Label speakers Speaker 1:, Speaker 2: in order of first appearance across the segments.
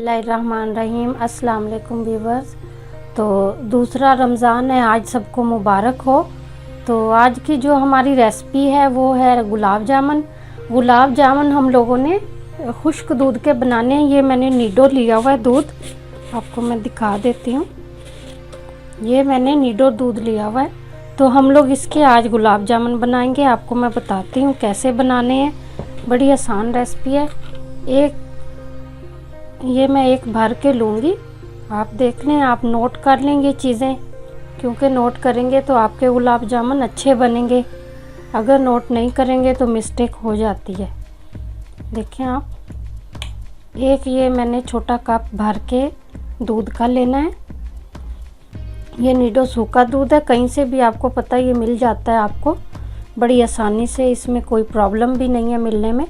Speaker 1: बिस्मिल्लाहिर्रहमानिर्रहीम। अस्सलाम वालेकुम व्यूअर्स। तो दूसरा रमज़ान है, आज सबको मुबारक हो। तो आज की जो हमारी रेसिपी है वो है गुलाब जामुन। गुलाब जामुन हम लोगों ने खुश्क दूध के बनाने हैं। ये मैंने नीडो लिया हुआ है दूध, आपको मैं दिखा देती हूँ। ये मैंने नीडो दूध लिया हुआ है। तो हम लोग इसके आज गुलाब जामुन बनाएंगे। आपको मैं बताती हूँ कैसे बनाने हैं। बड़ी आसान रेसिपी है। ये मैं एक भर के लूँगी। आप देख लें, आप नोट कर लेंगे चीज़ें, क्योंकि नोट करेंगे तो आपके गुलाब जामुन अच्छे बनेंगे। अगर नोट नहीं करेंगे तो मिस्टेक हो जाती है। देखें आप, एक ये मैंने छोटा कप भर के दूध का लेना है। ये नीडो सूखा दूध है, कहीं से भी आपको पता ये मिल जाता है आपको बड़ी आसानी से, इसमें कोई प्रॉब्लम भी नहीं है मिलने में।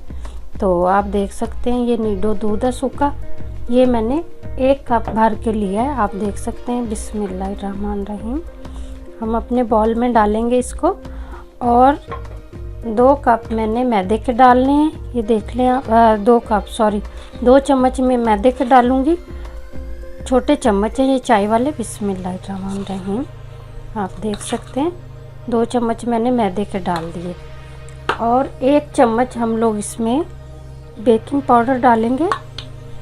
Speaker 1: तो आप देख सकते हैं ये नीडो दूध है सूखा। ये मैंने एक कप भर के लिया है, आप देख सकते हैं। बिस्मिल्लाहिर्रहमानिर्रहीम। हम अपने बाउल में डालेंगे इसको, और 2 कप मैंने मैदे के डालने हैं। ये देख लें आप, 2 चम्मच में मैदे के डालूंगी। छोटे चम्मच हैं ये चाय वाले। बिस्मिल्लाहिर्रहमानिर्रहीम। आप देख सकते हैं 2 चम्मच मैंने मैदे के डाल दिए, और 1 चम्मच हम लोग इसमें बेकिंग पाउडर डालेंगे,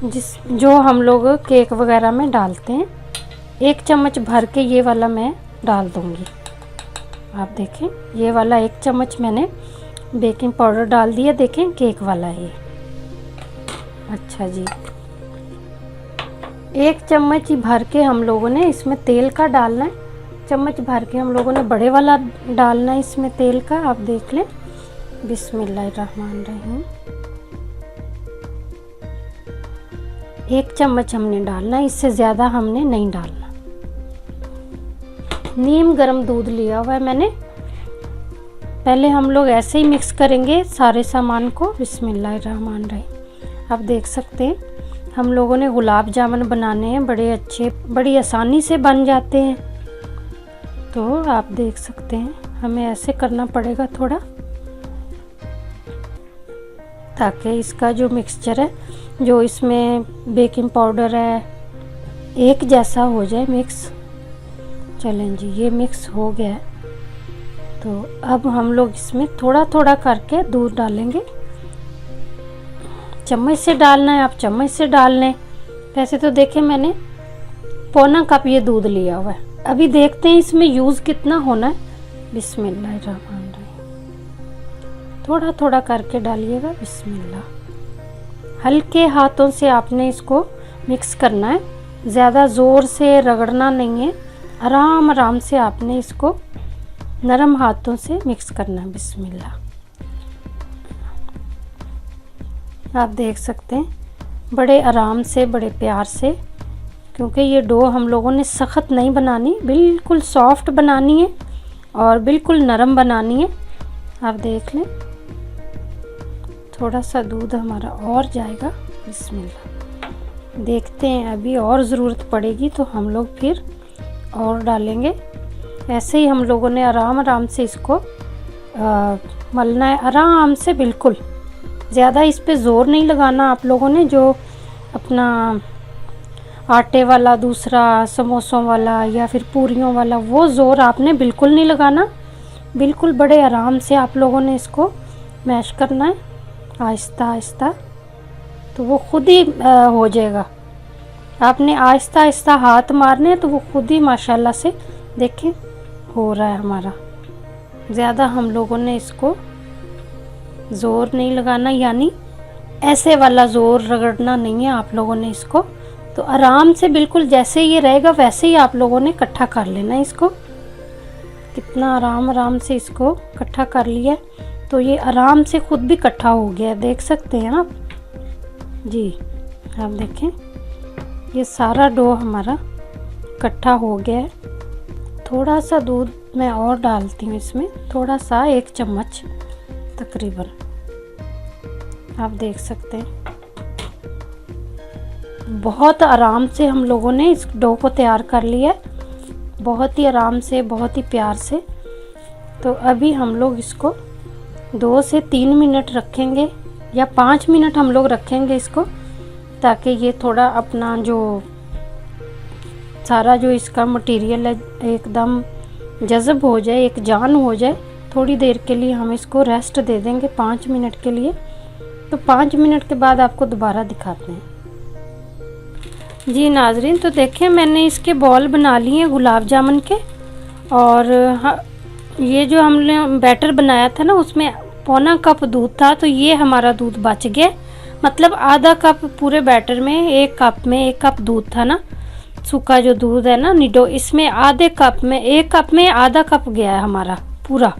Speaker 1: जो हम लोग केक वगैरह में डालते हैं। 1 चम्मच भर के ये वाला मैं डाल दूँगी। आप देखें, ये वाला 1 चम्मच मैंने बेकिंग पाउडर डाल दिया। देखें, केक वाला है ये। अच्छा जी, 1 चम्मच ही भर के हम लोगों ने इसमें तेल का डालना है। चम्मच भर के हम लोगों ने बड़े वाला डालना है इसमें तेल का। आप देख लें। बिस्मिल्लाहिर्रहमानिर्रहीम। 1 चम्मच हमने डालना है, इससे ज़्यादा हमने नहीं डालना। नीम गर्म दूध लिया हुआ है मैंने। पहले हम लोग ऐसे ही मिक्स करेंगे सारे सामान को। बिस्मिल्लाहिर्रहमानिर्रहीम। आप देख सकते हैं हम लोगों ने गुलाब जामुन बनाने हैं, बड़े अच्छे, बड़ी आसानी से बन जाते हैं। तो आप देख सकते हैं हमें ऐसे करना पड़ेगा थोड़ा, ताकि इसका जो मिक्सचर है, जो इसमें बेकिंग पाउडर है, एक जैसा हो जाए मिक्स। चलें जी, ये मिक्स हो गया है। तो अब हम लोग इसमें थोड़ा थोड़ा करके दूध डालेंगे। चम्मच से डालना है, आप चम्मच से डाल लें। वैसे तो देखें, मैंने पौना कप ये दूध लिया हुआ है। अभी देखते हैं इसमें यूज़ कितना होना है। बिस्मिल्लाहिर्रहमानिर्रहीम। थोड़ा थोड़ा करके डालिएगा। बिस्मिल्लाह। हल्के हाथों से आपने इसको मिक्स करना है, ज़्यादा ज़ोर से रगड़ना नहीं है। आराम आराम से आपने इसको नरम हाथों से मिक्स करना है। बिस्मिल्लाह। आप देख सकते हैं बड़े आराम से, बड़े प्यार से, क्योंकि ये डो हम लोगों ने सख्त नहीं बनानी, बिल्कुल सॉफ्ट बनानी है और बिल्कुल नरम बनानी है। आप देख लें, थोड़ा सा दूध हमारा और जाएगा। बिस्मिल्लाह। देखते हैं, अभी और ज़रूरत पड़ेगी तो हम लोग फिर और डालेंगे। ऐसे ही हम लोगों ने आराम आराम से इसको मलना है, आराम से, बिल्कुल ज़्यादा इस पे ज़ोर नहीं लगाना। आप लोगों ने जो अपना आटे वाला, दूसरा समोसों वाला या फिर पूरियों वाला, वो ज़ोर आपने बिल्कुल नहीं लगाना। बिल्कुल बड़े आराम से आप लोगों ने इसको मैश करना है, आहिस्ता आहिस्ता, तो वो खुद ही हो जाएगा। आपने आहिस्ता आहिस्ता हाथ मारने हैं तो वो खुद ही माशाल्लाह से देखें हो रहा है हमारा। ज़्यादा हम लोगों ने इसको ज़ोर नहीं लगाना, यानी ऐसे वाला ज़ोर रगड़ना नहीं है आप लोगों ने इसको। तो आराम से, बिल्कुल जैसे ये रहेगा वैसे ही आप लोगों ने इकट्ठा कर लेना है इसको। कितना आराम आराम से इसको इकट्ठा कर लिया, तो ये आराम से खुद भी इकट्ठा हो गया, देख सकते हैं आप जी। आप देखें, ये सारा डो हमारा इकट्ठा हो गया है। थोड़ा सा दूध मैं और डालती हूँ इसमें, थोड़ा सा, 1 चम्मच तकरीबन। आप देख सकते हैं बहुत आराम से हम लोगों ने इस डो को तैयार कर लिया है, बहुत ही आराम से, बहुत ही प्यार से। तो अभी हम लोग इसको 2 से 3 मिनट रखेंगे, या 5 मिनट हम लोग रखेंगे इसको। ताकि ये थोड़ा अपना जो सारा जो इसका मटेरियल है एकदम जज़ब हो जाए, एक जान हो जाए। थोड़ी देर के लिए हम इसको रेस्ट दे देंगे 5 मिनट के लिए। तो 5 मिनट के बाद आपको दोबारा दिखाते हैं। जी नाजरीन, तो देखें मैंने इसके बॉल बना लिए हैं गुलाब जामुन के। और ये जो हमने बैटर बनाया था ना, उसमें पौना कप दूध था, तो ये हमारा दूध बच गया। मतलब आधा कप पूरे बैटर में, 1 कप में 1 कप दूध था ना, सूखा जो दूध है ना निडो, इसमें आधे कप में 1 कप में आधा कप गया है हमारा पूरा।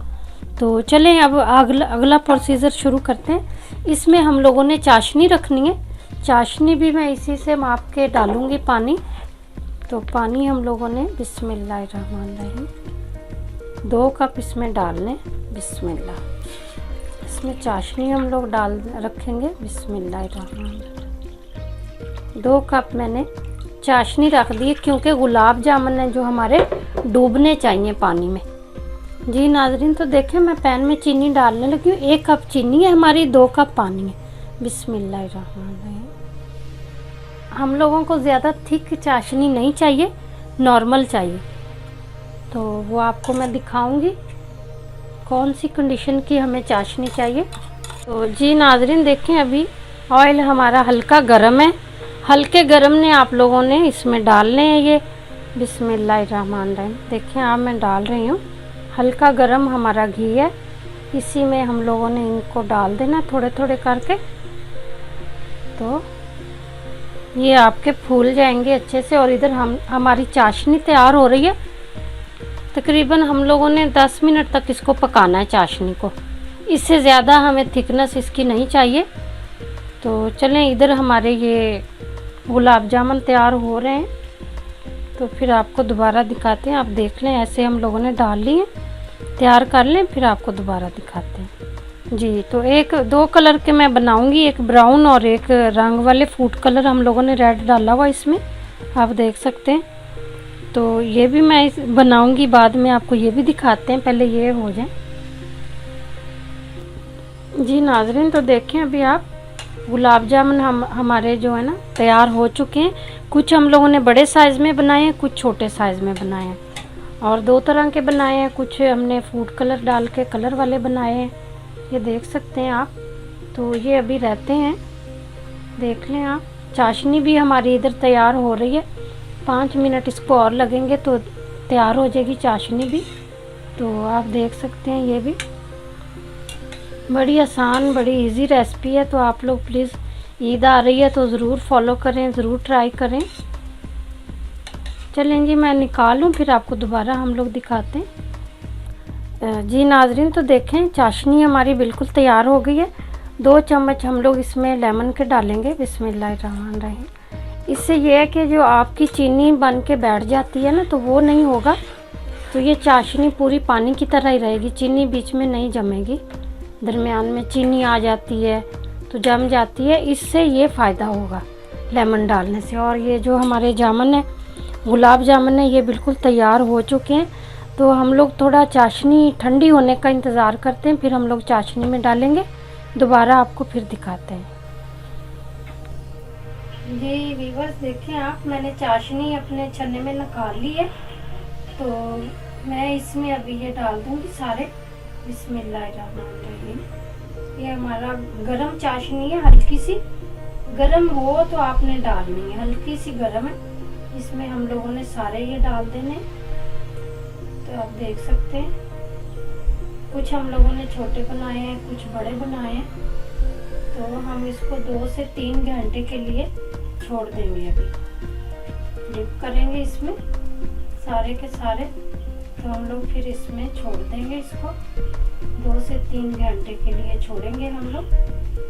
Speaker 1: तो चलें अब अगला प्रोसीजर शुरू करते हैं। इसमें हम लोगों ने चाशनी रखनी है। चाशनी भी मैं इसी से माप के डालूंगी पानी। तो पानी हम लोगों ने बिस्मिल्लाहिर्रहमानिर्रहीम 2 कप इसमें डालने, बिस्मिल्लाह। इसमें चाशनी हम लोग डाल रखेंगे, बिस्मिल्लाहिर्रहमानिर्रहीम। 2 कप मैंने चाशनी रख दी क्योंकि गुलाब जामुन है जो हमारे डूबने चाहिए पानी में। जी नाजरीन, तो देखें मैं पैन में चीनी डालने लगी हूँ। 1 कप चीनी है हमारी, 2 कप पानी है, बिस्मिल्लाहिर्रहमानिर्रहीम। हम लोगों को ज़्यादा थिक चाशनी नहीं चाहिए, नॉर्मल चाहिए। तो वो आपको मैं दिखाऊंगी कौन सी कंडीशन की हमें चाशनी चाहिए। तो जी नाजरीन देखें, अभी ऑयल हमारा हल्का गर्म है। हल्के गर्म ने आप लोगों ने इसमें डालने हैं ये, बिस्मिल्लाहिर्रहमानिर्रहीम। देखें आप मैं डाल रही हूँ, हल्का गर्म हमारा घी है, इसी में हम लोगों ने इनको डाल देना थोड़े थोड़े करके। तो ये आपके फूल जाएंगे अच्छे से। और इधर हमारी चाशनी तैयार हो रही है। तकरीबन हम लोगों ने 10 मिनट तक इसको पकाना है चाशनी को। इससे ज़्यादा हमें थिकनेस इसकी नहीं चाहिए। तो चलें, इधर हमारे ये गुलाब जामुन तैयार हो रहे हैं, तो फिर आपको दोबारा दिखाते हैं। आप देख लें, ऐसे हम लोगों ने डाल लिए, तैयार कर लें, फिर आपको दोबारा दिखाते हैं। जी, तो 2 कलर के मैं बनाऊंगी, एक ब्राउन और एक रंग वाले फूड कलर। हम लोगों ने रेड डाला हुआ इसमें, आप देख सकते हैं। तो ये भी मैं बनाऊंगी बाद में, आपको ये भी दिखाते हैं, पहले ये हो जाए। जी नाजरीन, तो देखें अभी आप गुलाब जामुन हमारे जो है ना तैयार हो चुके हैं। कुछ हम लोगों ने बड़े साइज़ में बनाए हैं, कुछ छोटे साइज़ में बनाए हैं, और 2 तरह के बनाए हैं। कुछ हमने फूड कलर डाल के कलर वाले बनाए हैं, ये देख सकते हैं आप। तो ये अभी रहते हैं, देख लें आप। चाशनी भी हमारी इधर तैयार हो रही है, 5 मिनट इसको और लगेंगे तो तैयार हो जाएगी चाशनी भी। तो आप देख सकते हैं, ये भी बड़ी आसान बड़ी इजी रेसिपी है। तो आप लोग प्लीज़, ईद आ रही है तो ज़रूर फॉलो करें, ज़रूर ट्राई करें। चलें जी, मैं निकालूं, फिर आपको दोबारा हम लोग दिखाते हैं। जी नाजरीन, तो देखें चाशनी हमारी बिल्कुल तैयार हो गई है। 2 चम्मच हम लोग इसमें लेमन के डालेंगे, बिस्मिल्लाहिर्रहमानिर्रहीम। इससे ये है कि जो आपकी चीनी बन के बैठ जाती है ना, तो वो नहीं होगा। तो ये चाशनी पूरी पानी की तरह ही रहेगी, चीनी बीच में नहीं जमेगी। दरमियान में चीनी आ जाती है तो जम जाती है, इससे ये फ़ायदा होगा लेमन डालने से। और ये जो हमारे जामुन है, गुलाब जामुन है, ये बिल्कुल तैयार हो चुके हैं। तो हम लोग थोड़ा चाशनी ठंडी होने का इंतज़ार करते हैं, फिर हम लोग चाशनी में डालेंगे, दोबारा आपको फिर दिखाते हैं। जी व्यूअर्स, देखें आप, मैंने चाशनी अपने छन्ने में निकाल ली है। तो मैं इसमें अभी ये डाल दूँगी सारे, बिस्मिल्लाहिर्रहमानिर्रहीम। ये हमारा गरम चाशनी है, हल्की सी गरम हो तो आपने डालनी है, हल्की सी गरम है। इसमें हम लोगों ने सारे ये डाल देने। तो आप देख सकते हैं, कुछ हम लोगों ने छोटे बनाए हैं, कुछ बड़े बनाए हैं। तो हम इसको 2 से 3 घंटे के लिए छोड़ देंगे। अभी डिप करेंगे इसमें सारे के सारे। तो हम लोग फिर इसमें छोड़ देंगे इसको, 2 से 3 घंटे के लिए छोड़ेंगे हम लोग।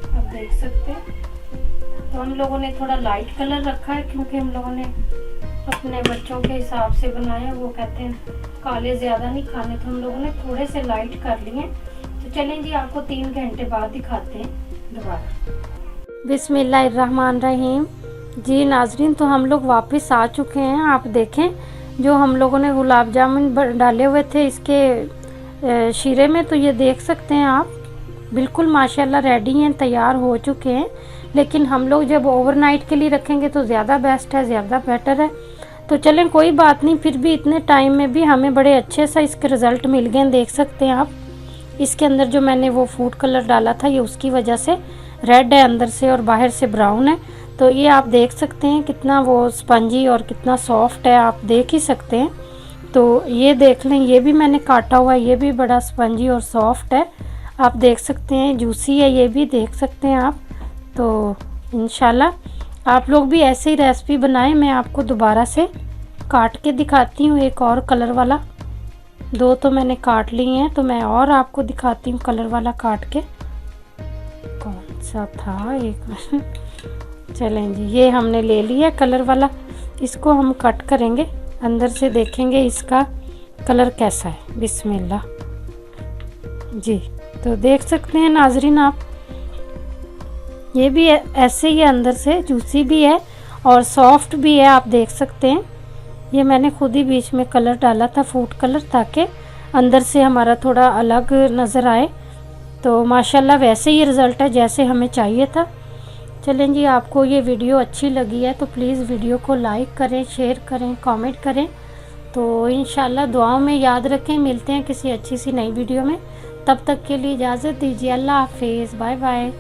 Speaker 1: आप देख सकते हैं। तो हम लोगों ने थोड़ा लाइट कलर रखा है, क्योंकि हम लोगों ने अपने बच्चों के हिसाब से बनाया। वो कहते हैं काले ज़्यादा नहीं खाने, तो हम लोगों ने थोड़े से लाइट कर लिए। तो चलें जी, आपको 3 घंटे बाद दिखाते हैं दोबारा। बिस्मिल्लाहिर्रहमानिर्रहीम। जी नाजरीन, तो हम लोग वापस आ चुके हैं। आप देखें, जो हम लोगों ने गुलाब जामुन डाले हुए थे इसके शीरे में, तो ये देख सकते हैं आप, बिल्कुल माशाल्लाह रेडी हैं, तैयार हो चुके हैं। लेकिन हम लोग जब ओवरनाइट के लिए रखेंगे तो ज़्यादा बेस्ट है, ज़्यादा बेटर है। तो चलें कोई बात नहीं, फिर भी इतने टाइम में भी हमें बड़े अच्छे से इसके रिज़ल्ट मिल गए हैं। देख सकते हैं आप, इसके अंदर जो मैंने वो फूड कलर डाला था ये उसकी वजह से रेड है अंदर से और बाहर से ब्राउन है। तो ये आप देख सकते हैं कितना वो स्पंजी और कितना सॉफ्ट है, आप देख ही सकते हैं। तो ये देख लें, ये भी मैंने काटा हुआ है, ये भी बड़ा स्पंजी और सॉफ्ट है, आप देख सकते हैं। जूसी है ये भी, देख सकते हैं आप। तो इंशाल्लाह आप लोग भी ऐसे ही रेसिपी बनाएं। मैं आपको दोबारा से काट के दिखाती हूँ एक और कलर वाला। दो तो मैंने काट ली हैं, तो मैं और आपको दिखाती हूँ कलर वाला काट के। कौन सा था एक चलें जी, ये हमने ले लिया कलर वाला। इसको हम कट करेंगे, अंदर से देखेंगे इसका कलर कैसा है। बिस्मिल्लाह जी। तो देख सकते हैं नाजरीन आप, ये भी ऐसे ही अंदर से जूसी भी है और सॉफ्ट भी है, आप देख सकते हैं। ये मैंने खुद ही बीच में कलर डाला था फूड कलर, ताकि अंदर से हमारा थोड़ा अलग नज़र आए। तो माशाल्लाह वैसे ही रिज़ल्ट है जैसे हमें चाहिए था। चलें जी, आपको ये वीडियो अच्छी लगी है तो प्लीज़ वीडियो को लाइक करें, शेयर करें, कमेंट करें। तो इंशाल्लाह दुआओं में याद रखें। मिलते हैं किसी अच्छी सी नई वीडियो में, तब तक के लिए इजाज़त दीजिए। अल्लाह हाफिज़, बाय बाय।